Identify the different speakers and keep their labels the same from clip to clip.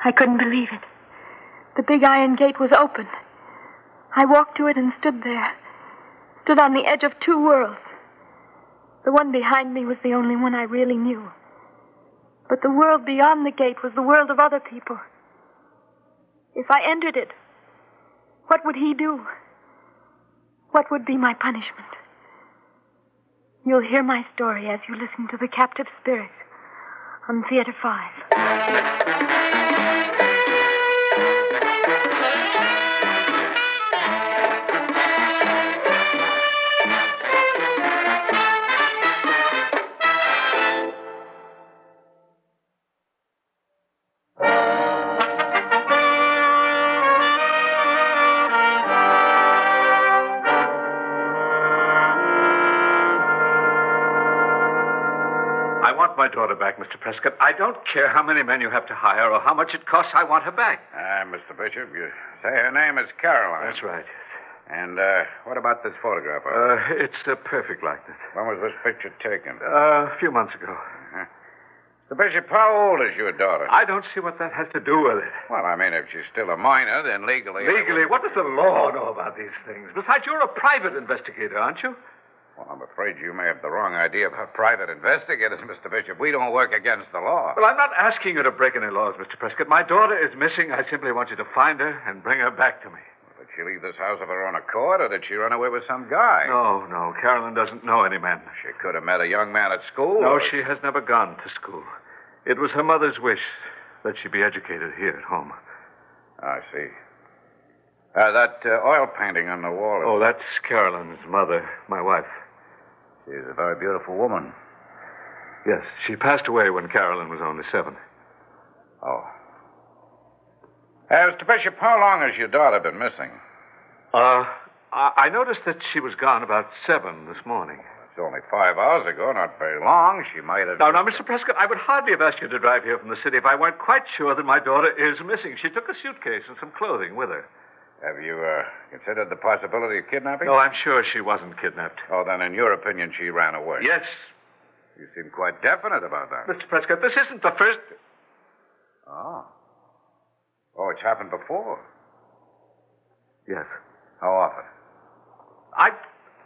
Speaker 1: I couldn't believe it. The big iron gate was open. I walked to it and stood there. Stood on the edge of two worlds. The one behind me was the only one I really knew. But the world beyond the gate was the world of other people. If I entered it, what would he do? What would be my punishment? You'll hear my story as you listen to The Captive Spirits on Theater 5.
Speaker 2: My daughter back, Mr. Prescott. I don't care how many men you have to hire or how much it costs. I want her back.
Speaker 3: Mr. Bishop, you say her name is Caroline.
Speaker 2: That's right.
Speaker 3: And what about this photograph?
Speaker 2: It's a perfect likeness.
Speaker 3: When was this picture taken?
Speaker 2: A few months ago.
Speaker 3: Mr. Bishop, how old is your daughter?
Speaker 2: I don't see what that has to do with it.
Speaker 3: Well, I mean, if she's still a minor, then legally...
Speaker 2: Legally? What does the law know about these things? Besides, you're a private investigator, aren't you?
Speaker 3: Well, I'm afraid you may have the wrong idea about private investigators, Mr. Bishop. We don't work against the law.
Speaker 2: Well, I'm not asking you to break any laws, Mr. Prescott. My daughter is missing. I simply want you to find her and bring her back to me.
Speaker 3: Did she leave this house of her own accord, or did she run away with some guy?
Speaker 2: No. Carolyn doesn't know any men.
Speaker 3: She could have met a young man at school.
Speaker 2: No, she has never gone to school. It was her mother's wish that she be educated here at home.
Speaker 3: I see. That oil painting on the wall.
Speaker 2: Oh, that's Carolyn's mother, my wife.
Speaker 3: She's a very beautiful woman.
Speaker 2: Yes, she passed away when Carolyn was only 7.
Speaker 3: Oh. Mr. Bishop, how long has your daughter been missing?
Speaker 2: I noticed that she was gone about 7 this morning.
Speaker 3: It's only 5 hours ago, not very long. She might have...
Speaker 2: No, Mr. Prescott, I would hardly have asked you to drive here from the city if I weren't quite sure that my daughter is missing. She took a suitcase and some clothing with her.
Speaker 3: Have you considered the possibility of kidnapping?
Speaker 2: No, I'm sure she wasn't kidnapped.
Speaker 3: Oh, then in your opinion, she ran away.
Speaker 2: Yes.
Speaker 3: You seem quite definite about that.
Speaker 2: Mr. Prescott, this isn't the first...
Speaker 3: Oh. Oh, it's happened before.
Speaker 2: Yes.
Speaker 3: How often?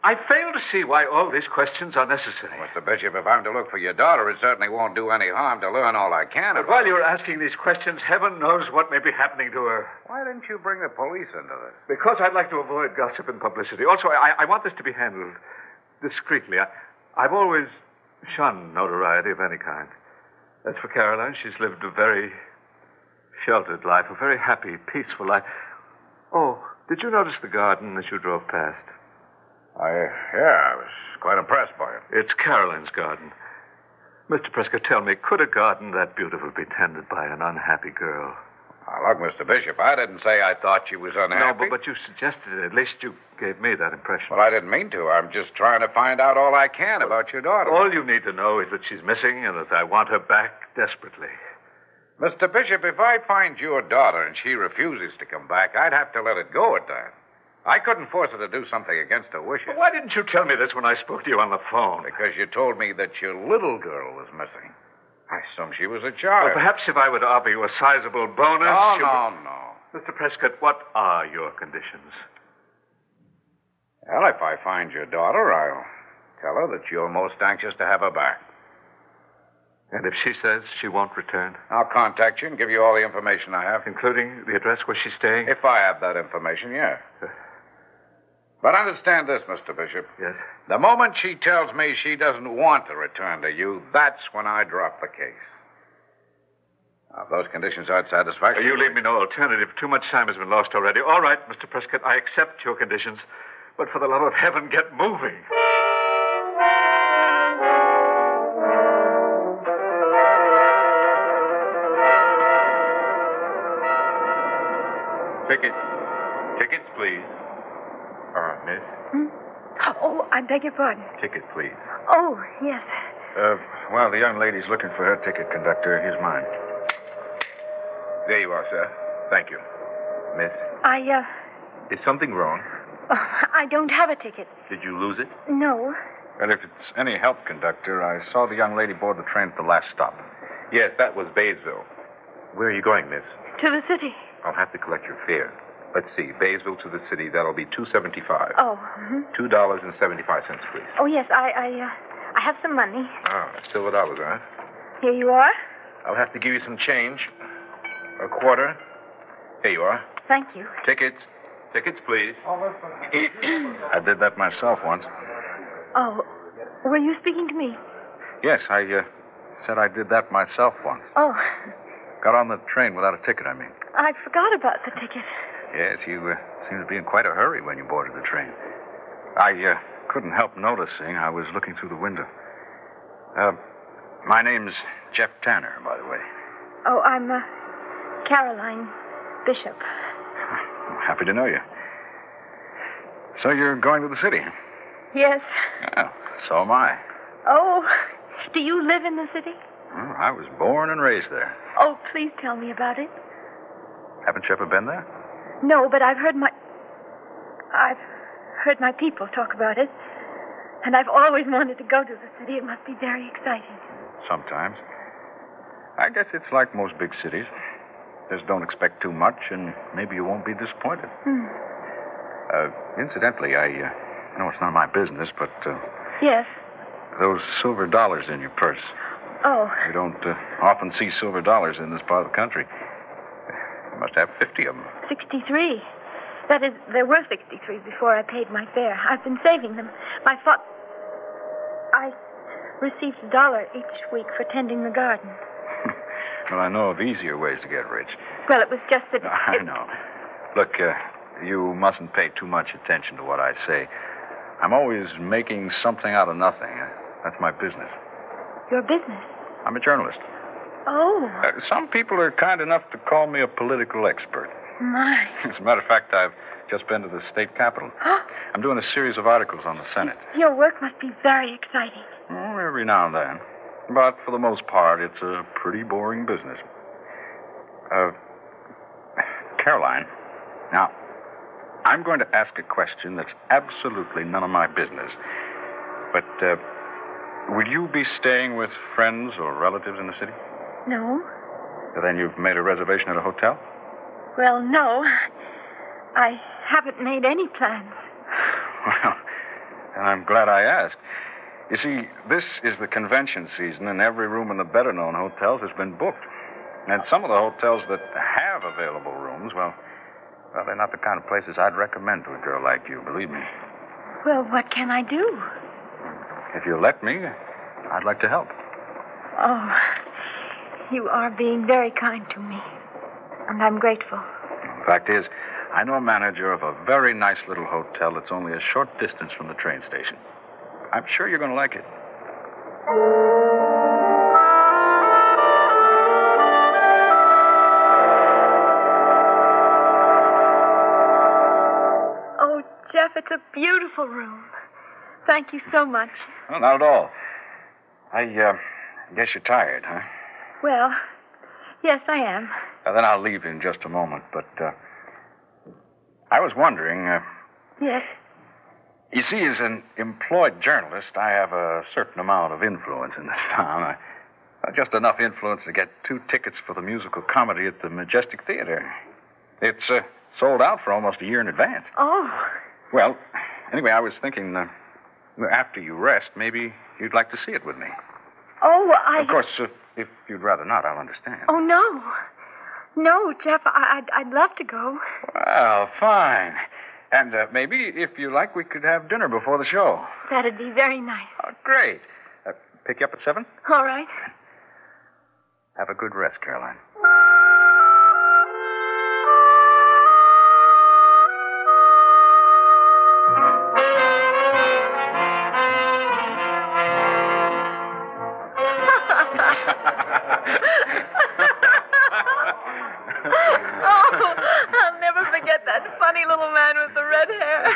Speaker 2: I fail to see why all these questions are necessary.
Speaker 3: Mr. Bishop, if I'm to look for your daughter, it certainly won't do any harm to learn all I can
Speaker 2: But
Speaker 3: about
Speaker 2: while you're asking these questions, heaven knows what may be happening to her.
Speaker 3: Why didn't you bring the police into this?
Speaker 2: Because I'd like to avoid gossip and publicity. Also, I want this to be handled discreetly. I've always shunned notoriety of any kind. As for Caroline, she's lived a very sheltered life, a very happy, peaceful life. Oh, did you notice the garden as you drove past?
Speaker 3: I was quite impressed by it.
Speaker 2: It's Caroline's garden. Mr. Prescott, tell me, could a garden that beautiful be tended by an unhappy girl?
Speaker 3: Now, look, Mr. Bishop, I didn't say I thought she was unhappy.
Speaker 2: No, but you suggested it. At least you gave me that impression.
Speaker 3: Well, I didn't mean to. I'm just trying to find out all I can about your daughter.
Speaker 2: All you need to know is that she's missing and that I want her back desperately.
Speaker 3: Mr. Bishop, if I find your daughter and she refuses to come back, I'd have to let it go at that. I couldn't force her to do something against her wishes.
Speaker 2: Well, why didn't you tell me this when I spoke to you on the phone?
Speaker 3: Because you told me that your little girl was missing. I assumed she was a child.
Speaker 2: Well, perhaps if I were to offer you a sizable bonus...
Speaker 3: No.
Speaker 2: Mr. Prescott, what are your conditions?
Speaker 3: Well, if I find your daughter, I'll tell her that you're most anxious to have her back.
Speaker 2: And if she says she won't return?
Speaker 3: I'll contact you and give you all the information I have.
Speaker 2: Including the address where she's staying?
Speaker 3: If I have that information, yeah. But understand this, Mr. Bishop.
Speaker 2: Yes?
Speaker 3: The moment she tells me she doesn't want to return to you, that's when I drop the case. Now, if those conditions aren't satisfactory...
Speaker 2: You leave me no alternative. Too much time has been lost already. All right, Mr. Prescott, I accept your conditions. But for the love of heaven, get moving.
Speaker 4: Tickets, please. Miss?
Speaker 1: Oh, I beg your pardon.
Speaker 4: Ticket, please.
Speaker 1: Oh, yes.
Speaker 4: Well, the young lady's looking for her ticket, conductor. Here's mine. There you are, sir. Thank you. Miss? Is something wrong?
Speaker 1: I don't have a ticket.
Speaker 4: Did you lose it?
Speaker 1: No.
Speaker 4: Well, if it's any help, conductor, I saw the young lady board the train at the last stop. Yes, that was Batesville. Where are you going, miss?
Speaker 1: To the city.
Speaker 4: I'll have to collect your fare. Let's see. Baysville to the city, that'll be $2.75.
Speaker 1: Oh.
Speaker 4: $2.75, please.
Speaker 1: Oh, yes, I have some money.
Speaker 4: Ah, silver dollars, huh?
Speaker 1: Here you are.
Speaker 4: I'll have to give you some change. A quarter. Here you are.
Speaker 1: Thank you.
Speaker 4: Tickets. Tickets, please. I did that myself once.
Speaker 1: Oh, were you speaking to me?
Speaker 4: Yes, I said I did that myself once.
Speaker 1: Oh,
Speaker 4: Got on the train without a ticket, I mean.
Speaker 1: I forgot about the ticket.
Speaker 4: Yes, you seemed to be in quite a hurry when you boarded the train. I couldn't help noticing. I was looking through the window. My name's Jeff Tanner, by the way.
Speaker 1: Oh, I'm Caroline Bishop.
Speaker 4: Happy to know you. So you're going to the city?
Speaker 1: Yes.
Speaker 4: Well, so am I.
Speaker 1: Oh, do you live in the city?
Speaker 4: Well, I was born and raised there.
Speaker 1: Oh, please tell me about it.
Speaker 4: Haven't you ever been there?
Speaker 1: No, but I've heard my people talk about it. And I've always wanted to go to the city. It must be very exciting.
Speaker 4: Sometimes. I guess it's like most big cities. Just don't expect too much, and maybe you won't be disappointed. Incidentally, I know it's none of my business, but...
Speaker 1: Yes?
Speaker 4: Those silver dollars in your purse.
Speaker 1: Oh.
Speaker 4: You don't often see silver dollars in this part of the country. You must have 50 of them.
Speaker 1: 63. That is, there were 63 before I paid my fare. I've been saving them. I received $1 each week for tending the garden.
Speaker 4: Well, I know of easier ways to get rich.
Speaker 1: Well, it was just that...
Speaker 4: I know. Look, you mustn't pay too much attention to what I say. I'm always making something out of nothing. That's my business.
Speaker 1: Your business?
Speaker 4: I'm a journalist.
Speaker 1: Oh.
Speaker 4: Some people are kind enough to call me a political expert.
Speaker 1: My.
Speaker 4: As a matter of fact, I've just been to the state capitol. I'm doing a series of articles on the Senate.
Speaker 1: Your work must be very exciting.
Speaker 4: Oh, every now and then. But for the most part, it's a pretty boring business. Caroline, now, I'm going to ask a question that's absolutely none of my business. But, will you be staying with friends or relatives in the city?
Speaker 1: No.
Speaker 4: Then you've made a reservation at a hotel?
Speaker 1: Well, no. I haven't made any plans.
Speaker 4: Well, and I'm glad I asked. You see, this is the convention season, and every room in the better-known hotels has been booked. And some of the hotels that have available rooms, well, they're not the kind of places I'd recommend to a girl like you, believe me.
Speaker 1: Well, what can I do?
Speaker 4: If you'll let me, I'd like to help.
Speaker 1: Oh, you are being very kind to me. And I'm grateful.
Speaker 4: The fact is, I know a manager of a very nice little hotel that's only a short distance from the train station. I'm sure you're going to like it.
Speaker 1: Oh, Jeff, it's a beautiful room. Thank you so much.
Speaker 4: Well, not at all. I guess you're tired, huh?
Speaker 1: Well, yes, I am.
Speaker 4: Then I'll leave in just a moment, but I was wondering...
Speaker 1: Yes?
Speaker 4: You see, as an employed journalist, I have a certain amount of influence in this town. Just enough influence to get 2 tickets for the musical comedy at the Majestic Theater. It's sold out for almost a year in advance.
Speaker 1: Oh.
Speaker 4: Well, anyway, I was thinking, after you rest, maybe you'd like to see it with me.
Speaker 1: Oh,
Speaker 4: Of course, if you'd rather not, I'll understand.
Speaker 1: Oh, no. No, Jeff, I'd love to go.
Speaker 4: Well, fine. And maybe, if you like, we could have dinner before the show.
Speaker 1: That'd be very nice.
Speaker 4: Oh, great. Pick you up at 7?
Speaker 1: All right.
Speaker 4: Have a good rest, Caroline.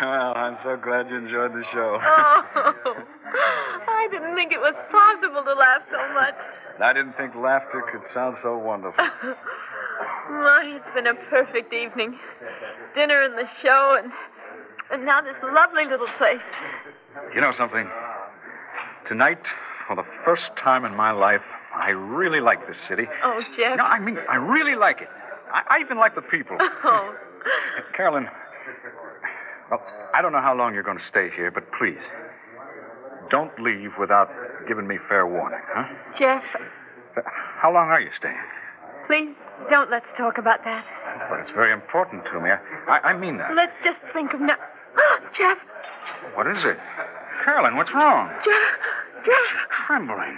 Speaker 4: Well, I'm so glad you enjoyed the show.
Speaker 1: Oh, I didn't think it was possible to laugh so much.
Speaker 4: I didn't think laughter could sound so wonderful.
Speaker 1: My, it's been a perfect evening. Dinner and the show, and now this lovely little place.
Speaker 4: You know something? Tonight, for the first time in my life, I I really like this city.
Speaker 1: Oh, Jeff.
Speaker 4: No, I mean, I really like it. I even like the people.
Speaker 1: Oh.
Speaker 4: Carolyn, well, I don't know how long you're going to stay here, but please, don't leave without giving me fair warning, huh?
Speaker 1: Jeff,
Speaker 4: How long are you staying?
Speaker 1: please don't let's talk about that.
Speaker 4: But it's very important to me. I mean that.
Speaker 1: Let's just think of now. Jeff.
Speaker 4: What is it? Carolyn, what's wrong?
Speaker 1: Jeff.
Speaker 4: You're trembling.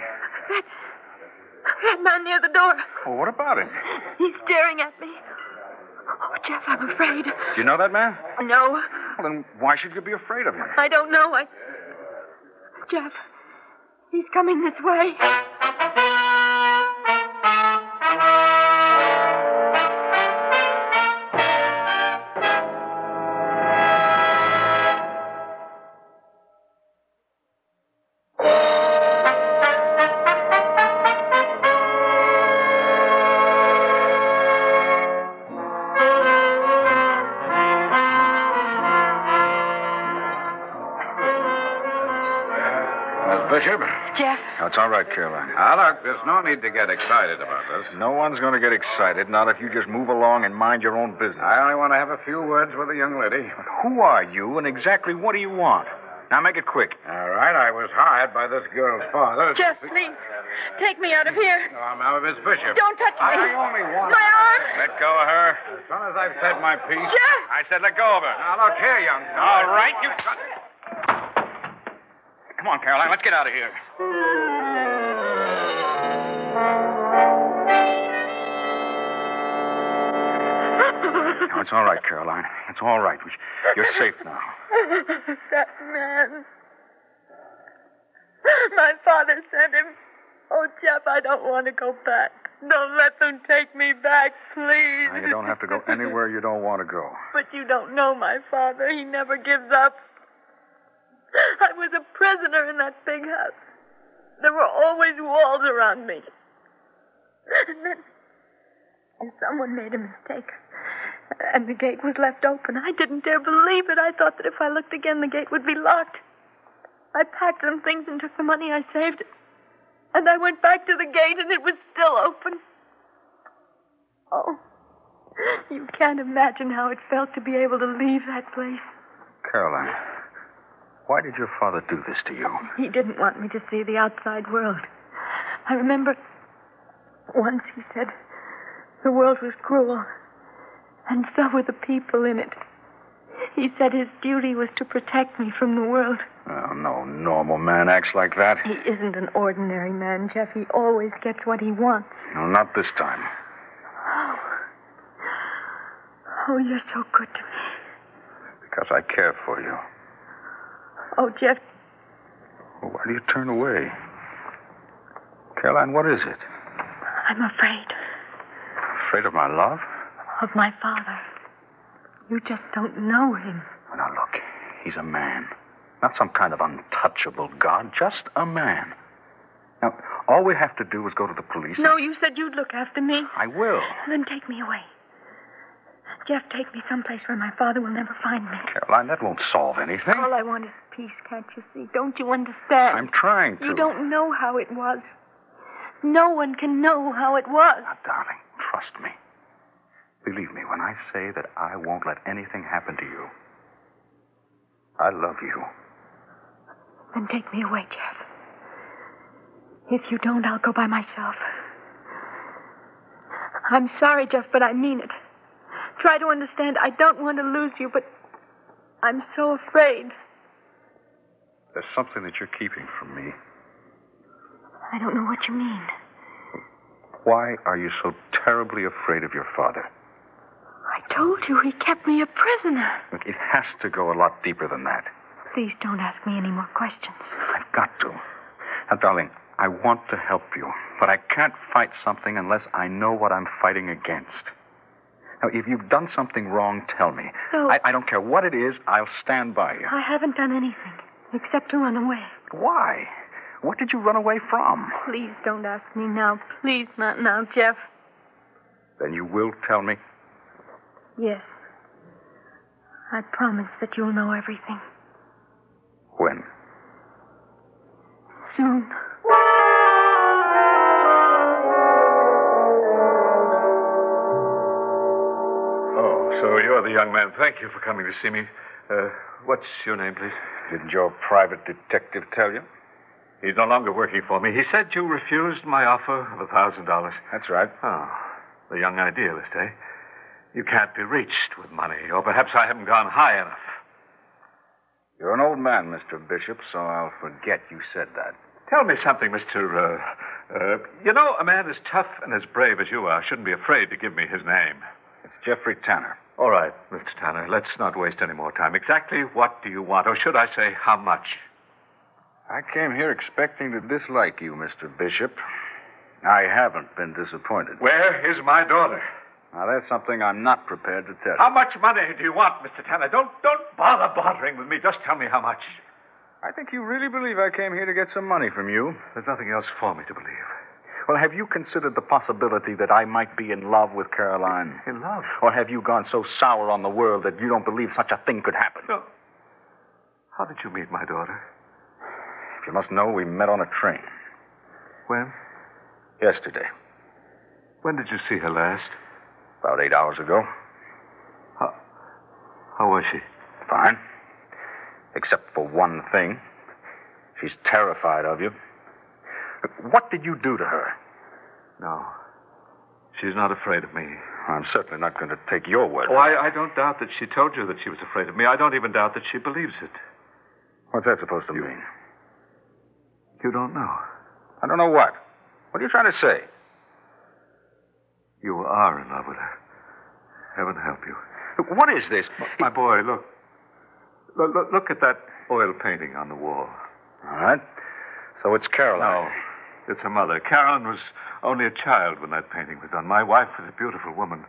Speaker 1: That man near the door.
Speaker 4: Well, what about him?
Speaker 1: He's staring at me. Oh, Jeff, I'm afraid.
Speaker 4: Do you know that man?
Speaker 1: No,
Speaker 4: Well, then why should you be afraid of him?
Speaker 1: I don't know. Jeff, he's coming this way.
Speaker 3: Bishop?
Speaker 1: Jeff.
Speaker 4: No, it's all right, Caroline.
Speaker 3: Now, look, there's no need to get excited about this.
Speaker 4: No one's going to get excited, not if you just move along and mind your own business.
Speaker 3: I only want to have a few words with the young lady.
Speaker 4: Who are you, and exactly what do you want? Now, make it quick.
Speaker 3: All right, I was hired by this girl's father.
Speaker 1: Jeff, please. Take me out of here.
Speaker 3: No, I'm out of Miss Bishop.
Speaker 1: Don't touch me.
Speaker 3: I only want...
Speaker 1: My arm.
Speaker 4: Let go of her.
Speaker 3: As soon as I've said my piece...
Speaker 1: Jeff.
Speaker 4: I said let go of her.
Speaker 3: Now, look here, young...
Speaker 4: All right, you... Come on, Caroline, let's get out of here. No, it's all right, Caroline. It's all right. You're safe now.
Speaker 1: That man. My father sent him. Oh, Jeff, I don't want to go back. Don't let them take me back, please.
Speaker 4: Now, you don't have to go anywhere you don't want to go.
Speaker 1: But you don't know my father. He never gives up. I was a prisoner in that big house. There were always walls around me. And then someone made a mistake. And the gate was left open. I didn't dare believe it. I thought that if I looked again, the gate would be locked. I packed some things and took the money I saved. And I went back to the gate, and it was still open. Oh, you can't imagine how it felt to be able to leave that place.
Speaker 4: Caroline, why did your father do this to you?
Speaker 1: He didn't want me to see the outside world. I remember once he said the world was cruel, and so were the people in it. He said his duty was to protect me from the world.
Speaker 4: Oh, no normal man acts like that.
Speaker 1: He isn't an ordinary man, Jeff. He always gets what he wants.
Speaker 4: No, not this time.
Speaker 1: Oh, you're so good to me.
Speaker 4: Because I care for you.
Speaker 1: Oh, Jeff.
Speaker 4: Well, why do you turn away? Caroline, what is it?
Speaker 1: I'm afraid.
Speaker 4: Afraid of my love?
Speaker 1: Of my father. You just don't know him.
Speaker 4: Now, look, he's a man. Not some kind of untouchable god, just a man. Now, all we have to do is go to the police.
Speaker 1: No, you said you'd look after me.
Speaker 4: I will.
Speaker 1: Then take me away. Jeff, take me someplace where my father will never find me.
Speaker 4: Caroline, that won't solve anything.
Speaker 1: All I want is peace, can't you see? Don't you understand?
Speaker 4: I'm trying to.
Speaker 1: You don't know how it was. No one can know how it was.
Speaker 4: Now, darling, trust me. Believe me when I say that I won't let anything happen to you. I love you.
Speaker 1: Then take me away, Jeff. If you don't, I'll go by myself. I'm sorry, Jeff, but I mean it. Try to understand. I don't want to lose you, but I'm so afraid.
Speaker 4: There's something that you're keeping from me.
Speaker 1: I don't know what you mean.
Speaker 4: Why are you so terribly afraid of your father?
Speaker 1: I told you he kept me a prisoner.
Speaker 4: Look, it has to go a lot deeper than that.
Speaker 1: Please don't ask me any more questions.
Speaker 4: I've got to. Now, darling, I want to help you, but I can't fight something unless I know what I'm fighting against. Now, if you've done something wrong, tell me.
Speaker 1: No.
Speaker 4: I don't care what it is, I'll stand by you.
Speaker 1: I haven't done anything except to run away.
Speaker 4: Why? What did you run away from?
Speaker 1: Please don't ask me now. Please not now, Jeff.
Speaker 4: Then you will tell me?
Speaker 1: Yes. I promise that you'll know everything.
Speaker 4: When?
Speaker 1: Soon.
Speaker 2: So you're the young man. Thank you for coming to see me. What's your name, please?
Speaker 4: Didn't your private detective tell you?
Speaker 2: He's no longer working for me. He said you refused my offer of $1,000.
Speaker 4: That's right.
Speaker 2: Oh, the young idealist, eh? You can't be reached with money, or perhaps I haven't gone high enough.
Speaker 4: You're an old man, Mr. Bishop, so I'll forget you said that.
Speaker 2: Tell me something, Mr. You know, a man as tough and as brave as you are shouldn't be afraid to give me his name.
Speaker 4: It's Jeffrey Tanner.
Speaker 2: All right, Mr. Tanner, let's not waste any more time. Exactly what do you want, or should I say how much?
Speaker 4: I came here expecting to dislike you, Mr. Bishop. I haven't been disappointed.
Speaker 2: Where is my daughter?
Speaker 4: Now, that's something I'm not prepared to tell you.
Speaker 2: How much money do you want, Mr. Tanner? Don't bother bothering with me. Just tell me how much.
Speaker 4: I think you really believe I came here to get some money from you.
Speaker 2: There's nothing else for me to believe.
Speaker 4: Well, have you considered the possibility that I might be in love with Caroline?
Speaker 2: In love?
Speaker 4: Or have you gone so sour on the world that you don't believe such a thing could happen?
Speaker 2: No. How did you meet my daughter?
Speaker 4: If you must know, we met on a train.
Speaker 2: When?
Speaker 4: Yesterday.
Speaker 2: When did you see her last?
Speaker 4: About 8 hours ago.
Speaker 2: How was she?
Speaker 4: Fine. Except for one thing. She's terrified of you. What did you do to her?
Speaker 2: No. She's not afraid of me.
Speaker 4: I'm certainly not going to take your word.
Speaker 2: Oh, I don't doubt that she told you that she was afraid of me. I don't even doubt that she believes it.
Speaker 4: What's that supposed to mean?
Speaker 2: You don't know.
Speaker 4: I don't know what. What are you trying to say?
Speaker 2: You are in love with her. Heaven help you.
Speaker 4: What is this?
Speaker 2: My boy, look. Look at that oil painting on the wall.
Speaker 4: All right. So it's Caroline.
Speaker 2: No, it's her mother. Carolyn was only a child when that painting was done. My wife was a beautiful woman.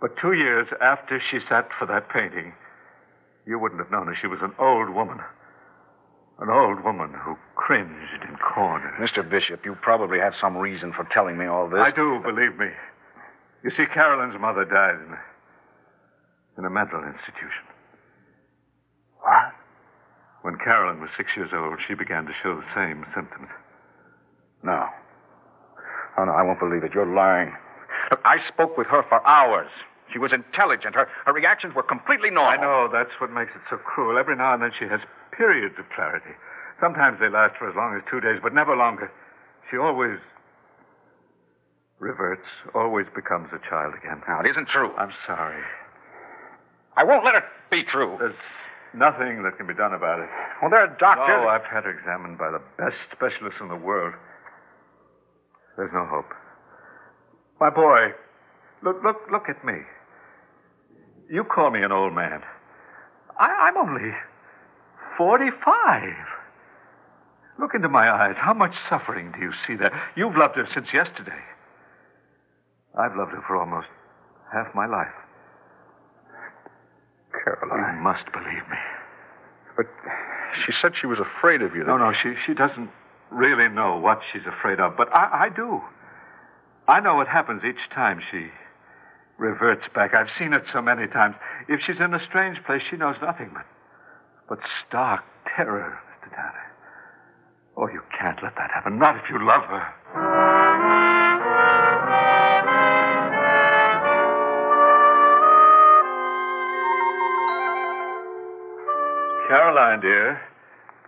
Speaker 2: But 2 years after she sat for that painting, you wouldn't have known her. She was an old woman. An old woman who cringed in corners.
Speaker 4: Mr. Bishop, you probably have some reason for telling me all this.
Speaker 2: I do, believe me. You see, Carolyn's mother died in a mental institution.
Speaker 4: What?
Speaker 2: When Carolyn was 6 years old, she began to show the same symptoms.
Speaker 4: No. Oh, no, I won't believe it. You're lying. Look, I spoke with her for hours. She was intelligent. Her reactions were completely normal.
Speaker 2: I know. That's what makes it so cruel. Every now and then she has periods of clarity. Sometimes they last for as long as 2 days, but never longer. She always reverts, always becomes a child again.
Speaker 4: Now, it isn't true.
Speaker 2: I'm sorry.
Speaker 4: I won't let it be true.
Speaker 2: There's nothing that can be done about it.
Speaker 4: Well, there are doctors.
Speaker 2: No, I've had her examined by the best specialists in the world. There's no hope. My boy, look at me. You call me an old man. I'm only 45. Look into my eyes. How much suffering do you see there? You've loved her since yesterday. I've loved her for almost half my life.
Speaker 4: Caroline.
Speaker 2: You must believe me.
Speaker 4: But she said she was afraid of you.
Speaker 2: No, she doesn't really know what she's afraid of, but I do. I know what happens each time she reverts back. I've seen it so many times. If she's in a strange place, she knows nothing but stark terror, Mr. Tanner. Oh, you can't let that happen. Not if you love her. Caroline, dear,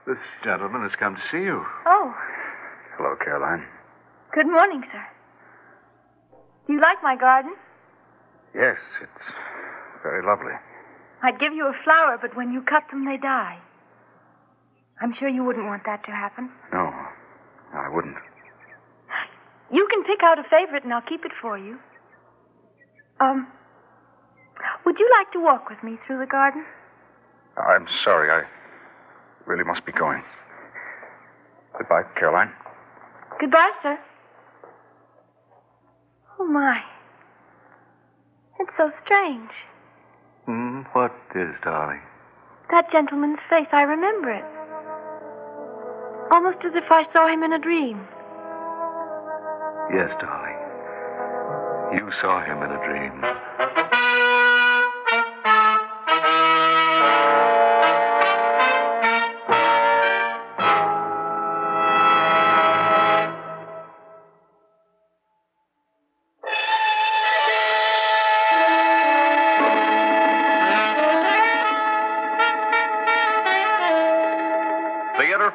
Speaker 2: this gentleman has come to see you.
Speaker 1: Oh,
Speaker 4: Hello, Caroline.
Speaker 1: good morning, sir. Do you like my garden?
Speaker 4: Yes, it's very lovely.
Speaker 1: I'd give you a flower, but when you cut them, they die. I'm sure you wouldn't want that to happen.
Speaker 4: No, I wouldn't.
Speaker 1: You can pick out a favorite, and I'll keep it for you. Would you like to walk with me through the garden?
Speaker 4: I'm sorry. I really must be going. Goodbye, Caroline.
Speaker 1: Goodbye, sir. Oh, my. It's so strange.
Speaker 2: What is, darling?
Speaker 1: That gentleman's face, I remember it. Almost as if I saw him in a dream.
Speaker 2: Yes, darling. You saw him in a dream.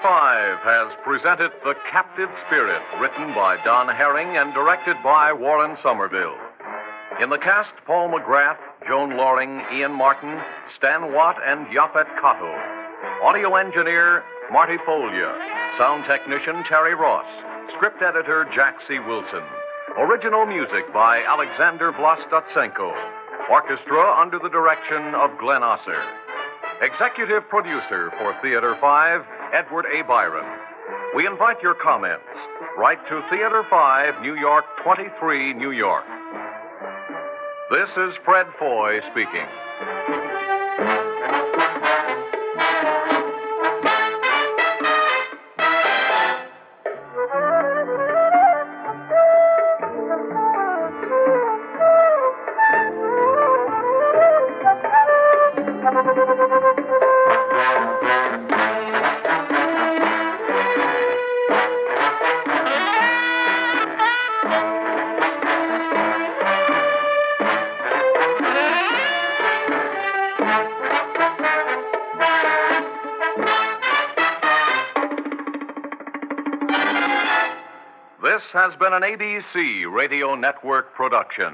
Speaker 5: Theater 5 has presented The Captive Spirit, written by Don Herring and directed by Warren Somerville. In the cast, Paul McGrath, Joan Loring, Ian Martin, Stan Watt, and Yaphet Kotto. Audio engineer, Marty Folia. Sound technician, Terry Ross. Script editor, Jack C. Wilson. Original music by Alexander Vlastotsenko. Orchestra under the direction of Glenn Osser. Executive producer for Theater 5, Edward A. Byron. We invite your comments. Write to Theater 5, New York 23, New York. This is Fred Foy speaking. This has been an ABC Radio Network production.